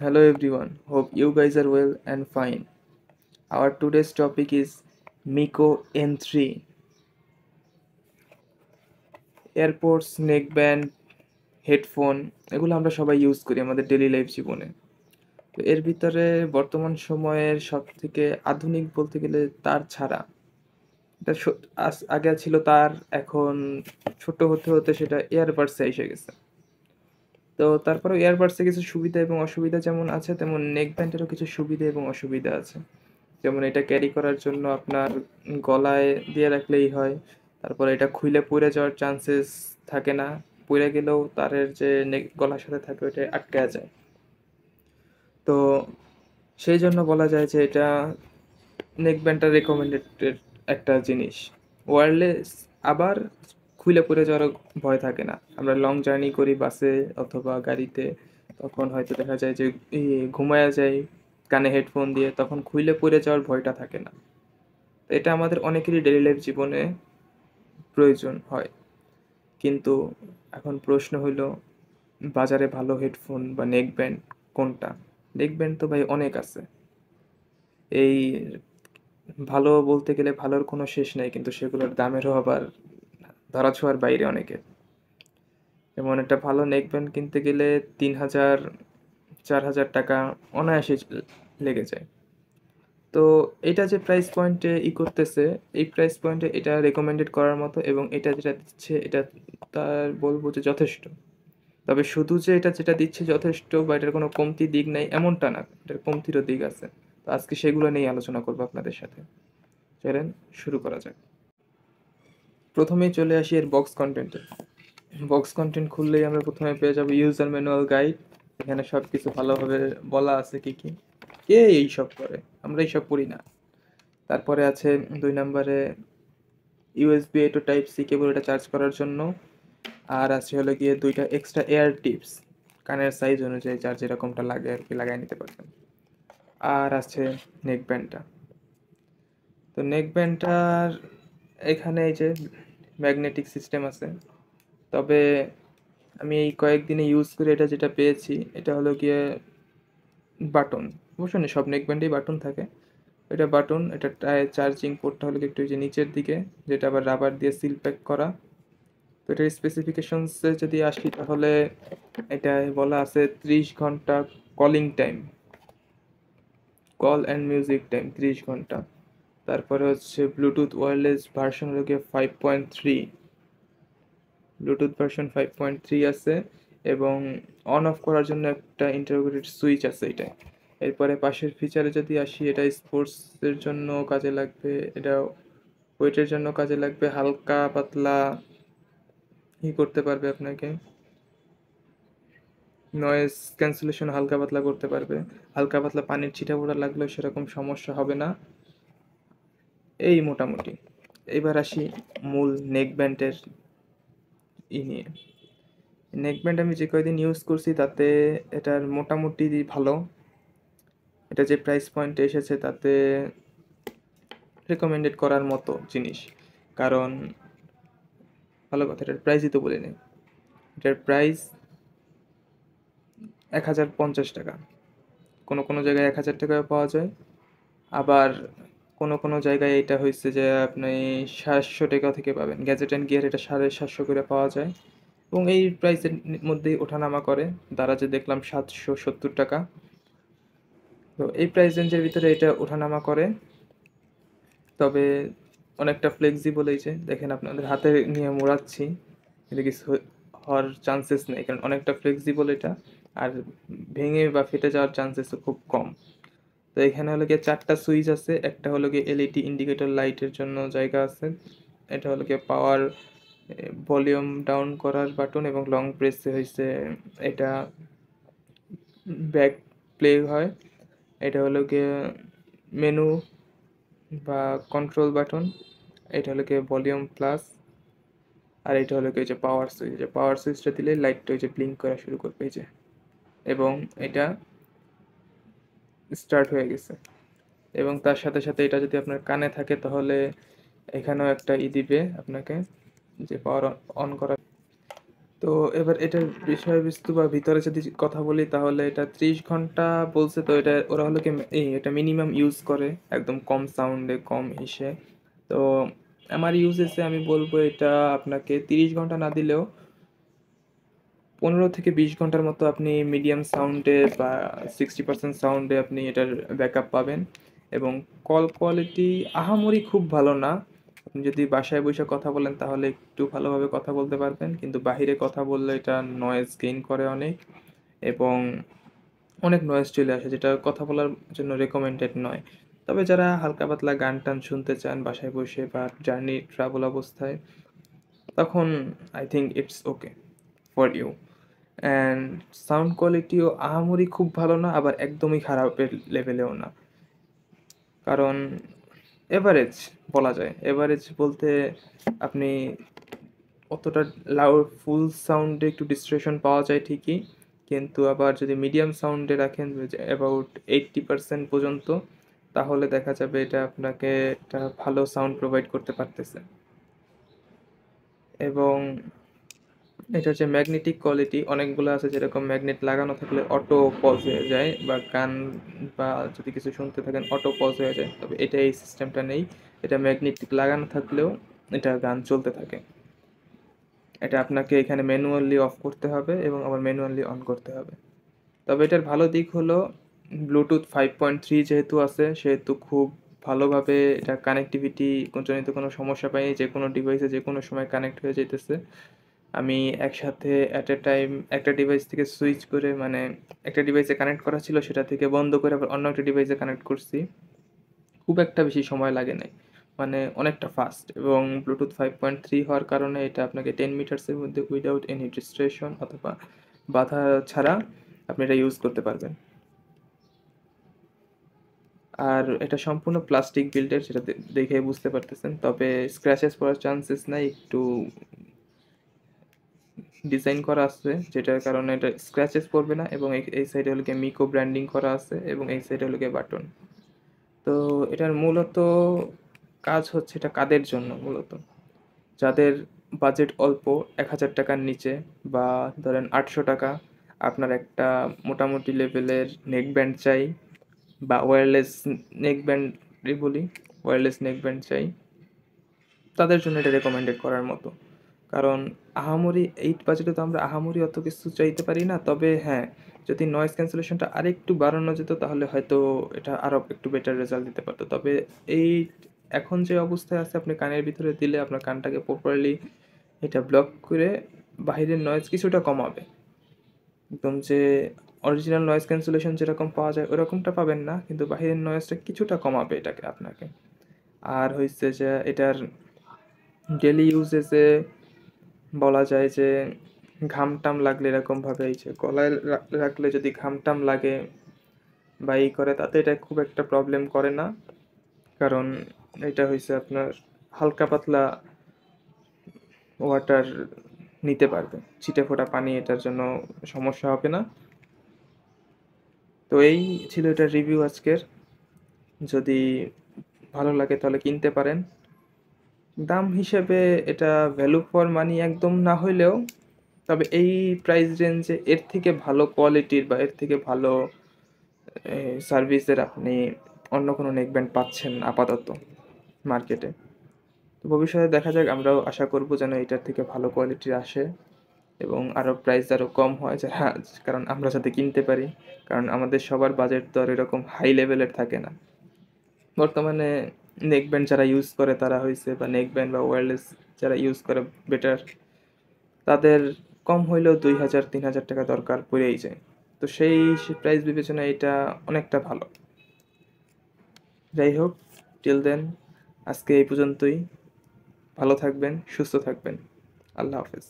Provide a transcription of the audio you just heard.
Hello everyone, hope you guys are well and fine. Our today's topic is Miko N3. Airports, neckband, headphone এগুলো আমরা সবাই use করি আমাদের daily life জীবনে। তো এর ভিতরে বর্তমান সময়ের সবথেকে আধুনিক বলতে গেলে তার ছাড়া। এটা আগে ছিল তার, এখন ছোট হতে হতে সেটা এয়ারবাডসে এসে গেছে। তো তারপরেও এয়ারবাডসে কিছু সুবিধা এবং অসুবিধা যেমন আছে, তেমন নেকব্যান্ডেরও কিছু সুবিধা এবং অসুবিধা আছে। যেমন এটা ক্যারি করার জন্য আপনার গলায় দিয়ে রাখলেই হয়। তারপরে এটা খুইলে পড়ে যাওয়ার চান্সেস থাকে না। পড়ে গেলেও তারের যে গলার সাথে থাকে ওইটা আটকে যায়। তো সেই জন্য বলা যায় যে এটা নেকব্যান্ডটা রেকমেন্ডেড একটা জিনিস। ওয়্যারলেস আবার খুলে পড়ে যাওয়ারও ভয় থাকে না। আমরা লং জার্নি করি বাসে অথবা গাড়িতে, তখন হয়তো দেখা যায় যে ঘুমায়া যায় কানে হেডফোন দিয়ে, তখন খুইলে পড়ে যাওয়ার ভয়টা থাকে না। তো এটা আমাদের অনেকেরই ডেইলি লাইফ জীবনে প্রয়োজন হয়। কিন্তু এখন প্রশ্ন হইল, বাজারে ভালো হেডফোন বা নেক ব্যান্ড কোনটা? নেক ব্যান্ড তো ভাই অনেক আছে। এই ভালো বলতে গেলে ভালোর কোনো শেষ নেই, কিন্তু সেগুলোর দামেরও আবার ধরাছোঁয়ার বাইরে অনেকে। যেমন একটা ভালো নেক ব্যান্ড কিনতে গেলে 3,000 4,000 টাকা অনায়াসে লেগে যায়। তো এটা যে প্রাইস পয়েন্টে করতেছে, এই প্রাইস পয়েন্টে এটা রেকমেন্ডেড করার মতো, এবং এটা যেটা দিচ্ছে এটা তার বলবো যে যথেষ্ট। তবে শুধু যে এটা যেটা দিচ্ছে যথেষ্ট বা এটার কোনো কমতি দিক নাই এমনটা না, এটার কমতিরও দিক আছে। তো আজকে সেগুলো নিয়ে আলোচনা করবো আপনাদের সাথে। চলেন শুরু করা যাক। প্রথমেই চলে আসি এর বক্স কন্টেন্টে। বক্স কন্টেন্ট খুললেই আমরা প্রথমে পেয়ে যাবো ইউজার ম্যানুয়াল গাইড। এখানে সব কিছু ভালোভাবে বলা আছে কি কি, কে এইসব করে, আমরা এইসব পড়ি না। তারপরে আছে 2 নম্বরে USB A to type C cable, এটা চার্জ করার জন্য। আর আছে হলো গিয়ে 2টা এক্সট্রা এয়ার টিপস, কানের সাইজ অনুযায়ী যার যেরকমটা লাগে আর কি লাগাই নিতে পারবেন। আর আছে নেক ব্যান্ডটা। তো নেক ব্যান্ডটার এখানে এই যে ম্যাগনেটিক সিস্টেম আছে। তবে আমি এই কয়েকদিনে ইউজ করে এটা যেটা পেয়েছি এটা হলো গিয়ে বাটন। অবশ্যই না, সব নেক ব্যান্ডেই বাটন থাকে। এটা বাটন, এটা চার্জিং পোর্টটা হলো একটু যে নিচের দিকে, যেটা আবার রাবার দিয়ে সিল প্যাক করা। তো এটার স্পেসিফিকেশনসে যদি আসি তাহলে এটায় বলা আছে 30 ঘন্টা calling time, call and music time 30 ঘন্টা। তারপরে হচ্ছে ব্লুটুথ ওয়্যারলেস ভার্সন হলো গিয়ে 5.3, ব্লুটুথ ভার্সন 5.3 আছে। এবং অন অফ করার জন্য একটা ইন্টারগ্রেটেড সুইচ আছে এটায়। এরপরে পাশের ফিচারে যদি আসি, এটা স্পোর্টসের জন্য কাজে লাগবে, এটা ওয়েটের জন্য কাজে লাগবে, হালকা পাতলা করতে পারবে আপনাকে, নয়েজ ক্যান্সেলেশন হালকা পাতলা করতে পারবে। হালকা পাতলা পানির ছিটা ফোটা লাগলেও সেরকম সমস্যা হবে না। এই মোটামুটি। এবার আসি মূল নেক ব্যান্ডের নিয়ে। নেক ব্যান্ড আমি যে কয়দিন ইউজ করছি তাতে এটার মোটামুটি ভালো। এটা যে প্রাইস পয়েন্টে এসেছে তাতে রেকমেন্ডেড করার মতো জিনিস। কারণ ভালো কথা, এটার প্রাইসই তো বলে নেই। এটার প্রাইস 1,050 টাকা। কোনো কোনো জায়গায় 1,000 টাকায় পাওয়া যায়। আবার কোনো কোনো জায়গায় এটা হয়েছে যে আপনি 700 টাকা থেকে পাবেন। গ্যাজেট অ্যান্ড গিয়ার এটা 750 করে পাওয়া যায়, এবং এই প্রাইসের মধ্যেই ওঠানামা করে। দারাজে দেখলাম 770 টাকা। তো এই প্রাইস রেঞ্জের ভিতরে এটা ওঠানামা করে। তবে অনেকটা ফ্লেক্সিবল, এই যে দেখেন আপনাদের হাতে নিয়ে মোড়াচ্ছি, এটা কিছু হওয়ার চান্সেস নেই, কারণ অনেকটা ফ্লেক্সিবল এটা। আর ভেঙে বা ফেটে যাওয়ার চান্সেসও খুব কম। তো এখানে হলো গিয়ে 4টা সুইচ আছে। একটা হলো গিয়ে এলইডি ইন্ডিকেটর লাইটের জন্য জায়গা আছে। এটা হলো গিয়ে পাওয়ার ভলিউম ডাউন করার বাটন, এবং লং প্রেসে হয়েছে এটা ব্যাক প্লে হয়। এটা হলো গিয়ে মেনু বা কন্ট্রোল বাটন। এটা হলো গিয়ে ভলিউম প্লাস। আর এটা হলো গিয়ে যে পাওয়ার সুইচ, যে পাওয়ার সুইচটা দিলে লাইটটা ওই যে ব্লিঙ্ক করা শুরু করবে এই যে, এবং এটা স্টার্ট হয়ে গেছে। এবং তার সাথে সাথে এটা যদি আপনার কানে থাকে তাহলে এখানেও একটা দিবে আপনাকে, যে পাওয়ার অন করা। তো এবার এটার বিষয়বস্তু বা ভিতরে যদি কথা বলি তাহলে এটা 30 ঘন্টা বলছে। তো এটা ওরা হলো কি এটা মিনিমাম ইউজ করে একদম কম সাউন্ডে কম ইসে। তো আমার ইউজেসে আমি বলবো এটা আপনাকে 30 ঘন্টা না দিলেও 15 থেকে 20 ঘন্টার মতো আপনি মিডিয়াম সাউন্ডে বা 60% সাউন্ডে আপনি এটার ব্যাকআপ পাবেন। এবং কল কোয়ালিটি আহামরি খুব ভালো না। আপনি যদি বাসায় বসে কথা বলেন তাহলে একটু ভালোভাবে কথা বলতে পারবেন, কিন্তু বাহিরে কথা বললে এটা নয়েজ গেইন করে অনেক, এবং অনেক নয়েজ চলে আসে যেটা কথা বলার জন্য রেকমেন্ডেড নয়। তবে যারা হালকা পাতলা গান টান শুনতে চান বাসায় বসে বা জার্নি ট্রাভেল অবস্থায়, তখন I think it's okay for you. And sound কোয়ালিটিও আহামরি খুব ভালো না, আবার একদমই খারাপের লেভেলেও না। কারণ এভারেজ বলা যায়। এভারেজ বলতে আপনি অতটা লাউড ফুল সাউন্ডে একটু ডিস্ট্রেশন পাওয়া যায় ঠিকই, কিন্তু আবার যদি মিডিয়াম সাউন্ডে রাখেন অ্যাবাউট 80% পর্যন্ত, তাহলে দেখা যাবে এটা আপনাকে একটা ভালো সাউন্ড প্রোভাইড করতে পারতেছে। এবং এটার যে ম্যাগনেটিক কোয়ালিটি অনেকগুলো আছে, যেরকম ম্যাগনেট লাগানো থাকলে অটো পজ হয়ে যায়, বা গান বা যদি কিছু শুনতে থাকেন অটো পজ হয়ে যায়, তবে এটা এই সিস্টেমটা নেই। এটা ম্যাগনেটিক লাগানো থাকলেও এটা গান চলতে থাকে। এটা আপনাকে এখানে ম্যানুয়ালি অফ করতে হবে এবং আবার ম্যানুয়ালি অন করতে হবে। তবে এটার ভালো দিক হলো ব্লুটুথ 5.3 যেহেতু আছে, সেহেতু খুব ভালোভাবে এটা কানেক্টিভিটি জনিত কোনো সমস্যা পাইনি, যে কোনো ডিভাইসে যে কোনো সময় কানেক্ট হয়ে যেতেছে। আমি একসাথে অ্যাট এ টাইম একটা ডিভাইস থেকে সুইচ করে, মানে একটা ডিভাইসে কানেক্ট করা ছিল সেটা থেকে বন্ধ করে আবার অন্য একটা ডিভাইসে কানেক্ট করছি। খুব একটা বেশি সময় লাগে নাই, মানে অনেকটা ফাস্ট। এবং ব্লুটুথ 5.3 হওয়ার কারণে এটা আপনাকে 10 মিটার্সের মধ্যে উইদাউট এনি ডিস্ট্রেশন অথবা বাধা ছাড়া আপনি এটা ইউজ করতে পারবেন। আর এটা সম্পূর্ণ প্লাস্টিক বিল্ডের, সেটা দেখে বুঝতে পারতেছেন। তবে স্ক্র্যাচেস পড়ার চান্সেস নাই, একটু ডিজাইন করা আছে যেটার কারণে এটা স্ক্র্যাচেস পড়বে না। এবং এই সাইডে হলো গিয়ে মিকো ব্র্যান্ডিং করা আছে এবং এই সাইডে হলো গিয়ে বাটন। তো এটার মূলত কাজ হচ্ছে, এটা কাদের জন্য মূলত, যাদের বাজেট অল্প 1,000 টাকার নিচে, বা ধরেন 800 টাকা, আপনার একটা মোটামুটি লেভেলের নেক ব্যান্ড চাই, বা ওয়্যারলেস নেক ব্যান্ডই বলি, ওয়্যারলেস নেক ব্যান্ড চাই, তাদের জন্য এটা রেকমেন্ডেড করার মতো। কারণ আহামরি এই বাজেটে তো আমরা আহামরি অত কিছু চাইতে পারি না। তবে হ্যাঁ, যদি নয়েজ ক্যান্সেলেশনটা আরেকটু বাড়ানো যেত তাহলে হয়তো এটা আরও একটু বেটার রেজাল্ট দিতে পারতো। তবে এই এখন যে অবস্থায় আছে, আপনি কানের ভিতরে দিলে আপনার কানটাকে প্রপারলি এটা ব্লক করে বাহিরের নয়েজ কিছুটা কমাবে। একদম যে অরিজিনাল নয়েজ ক্যান্সেলেশন যেরকম পাওয়া যায় ওরকমটা পাবেন না, কিন্তু বাহিরের নয়েজটা কিছুটা কমাবে এটাকে আপনাকে। আর হচ্ছে যে এটার ডেলি ইউজেসে বলা যায় যে ঘাম টাম লাগলে এরকমভাবে, এই যে গলায় রাখলে যদি ঘাম টাম লাগে বা এই করে, তাতে এটা খুব একটা প্রবলেম করে না। কারণ এটা হয়েছে আপনার হালকা পাতলা ওয়াটার নিতে পারবে, ছিটে ফোটা পানি এটার জন্য সমস্যা হবে না। তো এই ছিল এটার রিভিউ আজকের। যদি ভালো লাগে তাহলে কিনতে পারেন। দাম হিসেবে এটা ভ্যালু ফর মানি একদম না হইলেও, তবে এই প্রাইস রেঞ্জে এর থেকে ভালো কোয়ালিটির বা এর থেকে ভালো সার্ভিসের আপনি অন্য কোনো নেকব্যান্ড পাচ্ছেন না আপাতত মার্কেটে। তো ভবিষ্যতে দেখা যাক, আমরাও আশা করব যেন এটার থেকে ভালো কোয়ালিটির আসে এবং আরও প্রাইস আরও কম হয়, যারা কারণ আমরা যাতে কিনতে পারি। কারণ আমাদের সবার বাজেট তো আর এরকম হাই লেভেলের থাকে না। বর্তমানে নেকব্যান্ড যারা ইউজ করে তারা হয়েছে, বা নেকব্যান্ড বা ওয়্যারলেস যারা ইউজ করে বেটার, তাদের কম হইলেও 2,000-3,000 টাকা দরকার পড়েই যায়। তো সেই প্রাইস বিবেচনায় এটা অনেকটা ভালো। যাই হোক, টিল দেন আজকে এই পর্যন্তই। ভালো থাকবেন, সুস্থ থাকবেন। আল্লাহ হাফেজ।